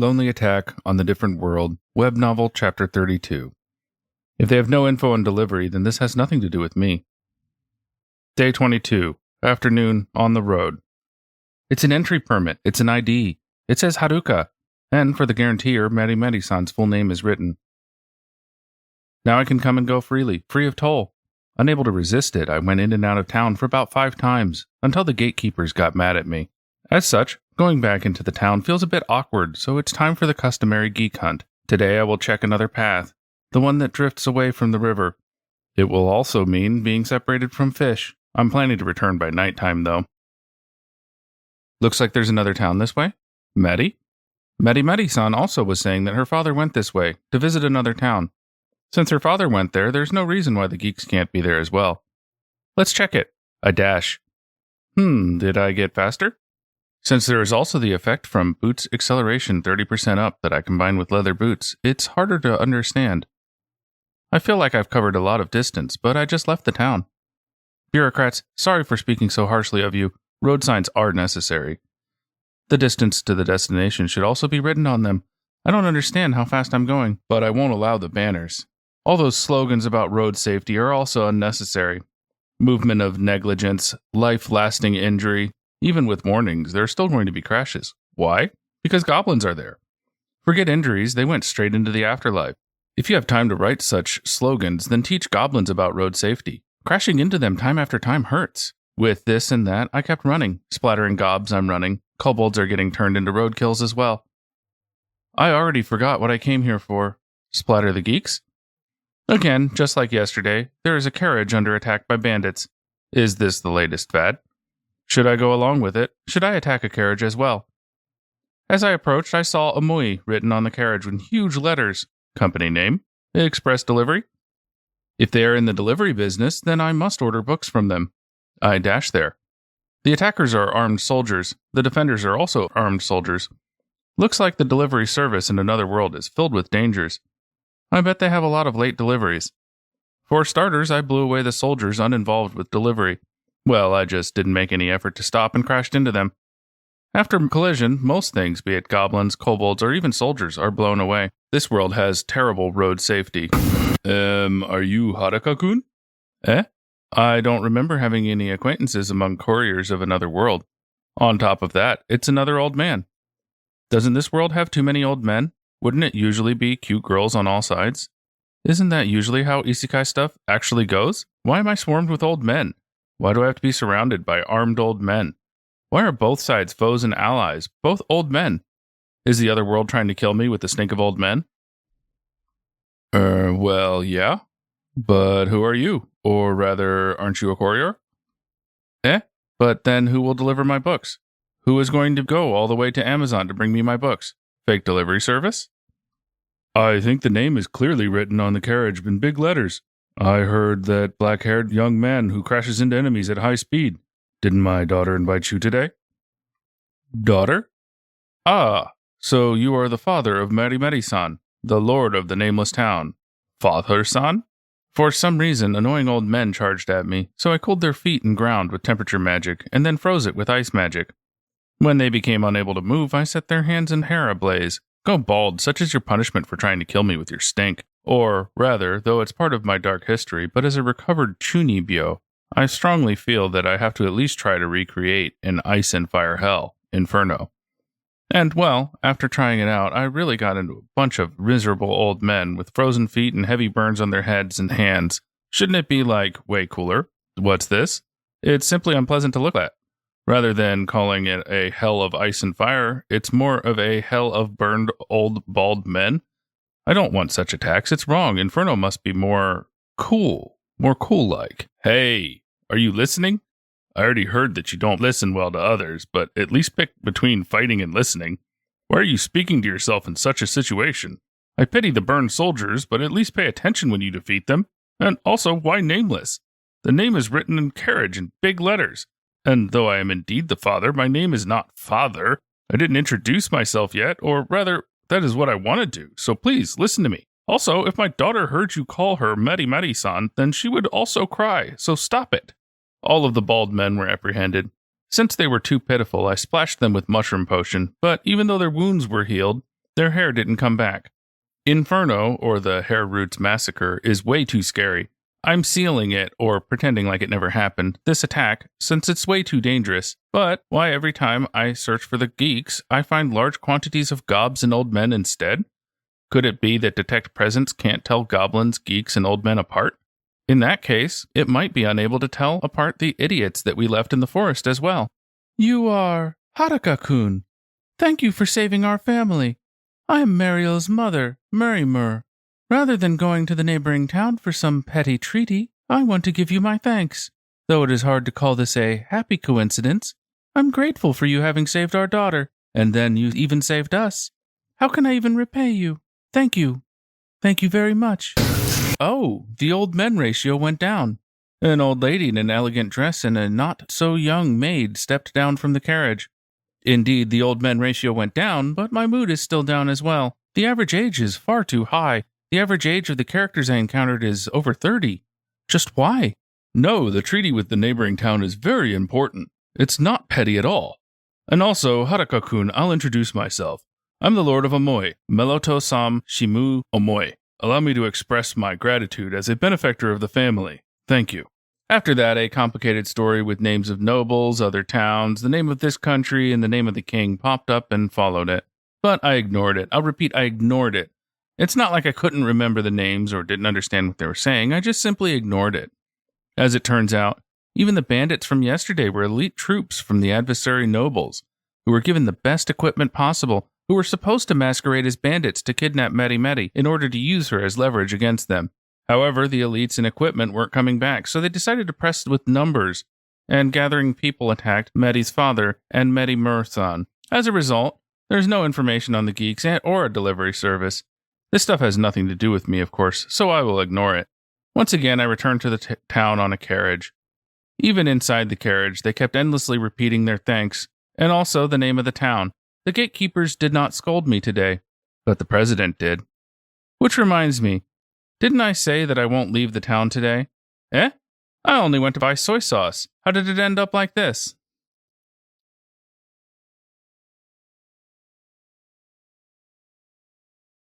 Lonely Attack on the Different World, Web Novel Chapter 32. If they have no info on delivery, then this has nothing to do with me. Day 22. Afternoon, on the road. It's an entry permit. It's an ID. It says Haruka. And for the guaranteer, Mari-Mari-san's full name is written. Now I can come and go freely, free of toll. Unable to resist it, I went in and out of town for about 5 times, until the gatekeepers got mad at me. As such, going back into the town feels a bit awkward, so it's time for the customary geek hunt. Today I will check another path, the one that drifts away from the river. It will also mean being separated from fish. I'm planning to return by nighttime, though. Looks like there's another town this way. Mari? Mari-Mari-san also was saying that her father went this way, to visit another town. Since her father went there, there's no reason why the geeks can't be there as well. Let's check it. I dash. Did I get faster? Since there is also the effect from boots acceleration 30% up that I combine with leather boots, it's harder to understand. I feel like I've covered a lot of distance, but I just left the town. Bureaucrats, sorry for speaking so harshly of you. Road signs are necessary. The distance to the destination should also be written on them. I don't understand how fast I'm going, but I won't allow the banners. All those slogans about road safety are also unnecessary. Movement of negligence, life-lasting injury. Even with warnings, there are still going to be crashes. Why? Because goblins are there. Forget injuries, they went straight into the afterlife. If you have time to write such slogans, then teach goblins about road safety. Crashing into them time after time hurts. With this and that, I kept running. Splattering gobs, I'm running. Kobolds are getting turned into roadkills as well. I already forgot what I came here for. Splatter the geeks? Again, just like yesterday, there is a carriage under attack by bandits. Is this the latest fad? Should I go along with it? Should I attack a carriage as well? As I approached, I saw Omui written on the carriage with huge letters. Company name? Express Delivery? If they are in the delivery business, then I must order books from them. I dash there. The attackers are armed soldiers. The defenders are also armed soldiers. Looks like the delivery service in another world is filled with dangers. I bet they have a lot of late deliveries. For starters, I blew away the soldiers uninvolved with delivery. Well, I just didn't make any effort to stop and crashed into them. After collision, most things, be it goblins, kobolds, or even soldiers, are blown away. This world has terrible road safety. Are you Haruka-kun? I don't remember having any acquaintances among couriers of another world. On top of that, it's another old man. Doesn't this world have too many old men? Wouldn't it usually be cute girls on all sides? Isn't that usually how isekai stuff actually goes? Why am I swarmed with old men? Why do I have to be surrounded by armed old men? Why are both sides foes and allies, both old men? Is the other world trying to kill me with the stink of old men? Well, yeah. But who are you? Or rather, aren't you a courier? But then who will deliver my books? Who is going to go all the way to Amazon to bring me my books? Fake delivery service? I think the name is clearly written on the carriage in big letters. I heard that black-haired young man who crashes into enemies at high speed. Didn't my daughter invite you today? Daughter? Ah, so you are the father of Mari-Mari-san, the lord of the nameless town. Father-san? For some reason, annoying old men charged at me, so I cooled their feet and ground with temperature magic, and then froze it with ice magic. When they became unable to move, I set their hands and hair ablaze. Go bald, such is your punishment for trying to kill me with your stink. Or, rather, though it's part of my dark history, but as a recovered Chunibyo, I strongly feel that I have to at least try to recreate an ice and fire hell, Inferno. And, well, after trying it out, I really got into a bunch of miserable old men with frozen feet and heavy burns on their heads and hands. Shouldn't it be like, way cooler? What's this? It's simply unpleasant to look at. Rather than calling it a hell of ice and fire, it's more of a hell of burned old bald men. I don't want such attacks. It's wrong. Inferno must be more cool-like. Hey, are you listening? I already heard that you don't listen well to others, but at least pick between fighting and listening. Why are you speaking to yourself in such a situation? I pity the burned soldiers, but at least pay attention when you defeat them. And also, why nameless? The name is written in carriage in big letters. And though I am indeed the father, my name is not Father. I didn't introduce myself yet, or rather, that is what I want to do, so please, listen to me. Also, if my daughter heard you call her Mari-Mari-san, then she would also cry, so stop it. All of the bald men were apprehended. Since they were too pitiful, I splashed them with mushroom potion, but even though their wounds were healed, Their hair didn't come back. Inferno, or the Hair Roots Massacre, is way too scary. I'm sealing it, or pretending like it never happened, this attack, since it's way too dangerous. But why every time I search for the geeks, I find large quantities of gobs and old men instead? Could it be that Detect Presence can't tell goblins, geeks, and old men apart? In that case, it might be unable to tell apart the idiots that we left in the forest as well. You are Haruka-kun. Thank you for saving our family. I am Mariel's mother, Marimur. Rather than going to the neighboring town for some petty treaty, I want to give you my thanks. Though it is hard to call this a happy coincidence, I'm grateful for you having saved our daughter, and then you even saved us. How can I even repay you? Thank you. Thank you very much. Oh, the old men ratio went down. An old lady in an elegant dress and a not-so-young maid stepped down from the carriage. Indeed, the old men ratio went down, but my mood is still down as well. The average age is far too high. The average age of the characters I encountered is over 30. Just why? No, the treaty with the neighboring town is very important. It's not petty at all. And also, Haruka-kun, I'll introduce myself. I'm the Lord of Omoi, Meloto-sam Shimu Omoi. Allow me to express my gratitude as a benefactor of the family. Thank you. After that, a complicated story with names of nobles, other towns, the name of this country, and the name of the king popped up and followed it. But I ignored it. I'll repeat, I ignored it. It's not like I couldn't remember the names or didn't understand what they were saying. I just simply ignored it. As it turns out, even the bandits from yesterday were elite troops from the adversary nobles, who were given the best equipment possible, who were supposed to masquerade as bandits to kidnap Meri in order to use her as leverage against them. However, the elites and equipment weren't coming back, so they decided to press with numbers, and gathering people attacked Meri's father and Marimur-san. As a result, there's no information on the geeks or a delivery service. This stuff has nothing to do with me, of course, so I will ignore it. Once again, I returned to the town on a carriage. Even inside the carriage, they kept endlessly repeating their thanks, and also the name of the town. The gatekeepers did not scold me today, but the president did. Which reminds me, didn't I say that I won't leave the town today? I only went to buy soy sauce. How did it end up like this?